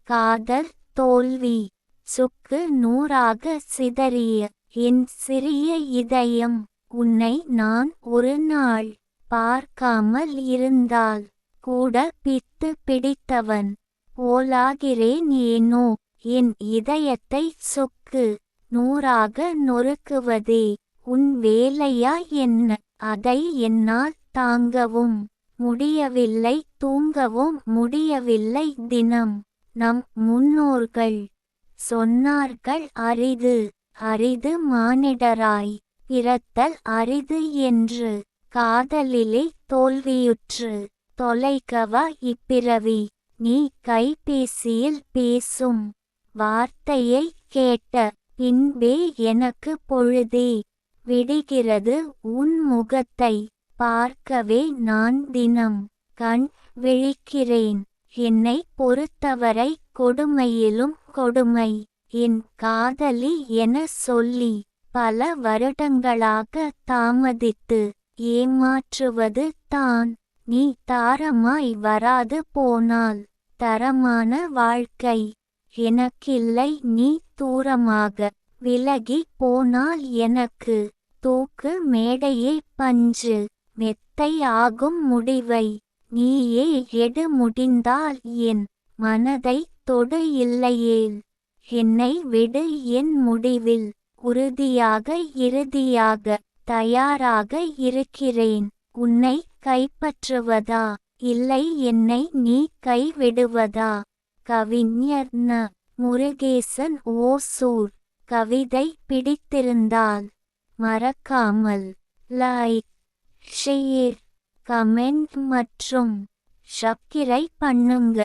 காதல் தோல்வி. சுக்கு நூறாக சிதறிய என் சிறிய இதயம். உன்னை நான் ஒரு நாள் பார்க்காமல் இருந்தால் கூட பித்து பிடித்தவன் போலாகிறேன் ஏனோ. என் இதயத்தை சுக்கு நூறாக நொறுக்குவதே உன் வேலையா என்ன? அதை என்னால் தாங்கவும் முடியவில்லை, தூங்கவும் முடியவில்லை தினம். நம் முன்னோர்கள் சொன்னார்கள் அரிது அரிது மானிடராய் பிறத்தல் அரிது என்று. காதலிலே தோல்வியுற்று தொலைக்கவா இப்பிறவி? நீ கைபேசியில் பேசும் வார்த்தையை கேட்ட பின்பே எனக்கு பொழுதே விடுகிறது. உன் முகத்தை பார்க்கவே நான் தினம் கண் விழிக்கிறேன். என்னை பொறுத்தவரை கொடுமையிலும் கொடுமை என் காதலி என சொல்லி பல வருடங்களாக தாமதித்து ஏமாற்றுவது தான். நீ தாரமாய் வராது போனால் தரமான வாழ்க்கை எனக்கில்லை. நீ தூரமாக விலகி போனால் எனக்கு தூக்கு மேடையே பஞ்சு மெத்தை ஆகும். முடிவை நீயே எடு, முடிந்தால் என் மனதை தொடு, இல்லையேல் என்னை விடு. என் முடிவில் உறுதியாக இறுதியாக தயாராக இருக்கிறேன். உன்னை கைப்பற்றுவதா இல்லை என்னை நீ கைவிடுவதா? கவிஞர் ந. முருகேசன், ஓசூர். கவிதை பிடித்திருந்தால் மறக்காமல் லைக், ஷேர், கமெண்ட் மற்றும் சப்ஸ்கிரைப் பண்ணுங்க.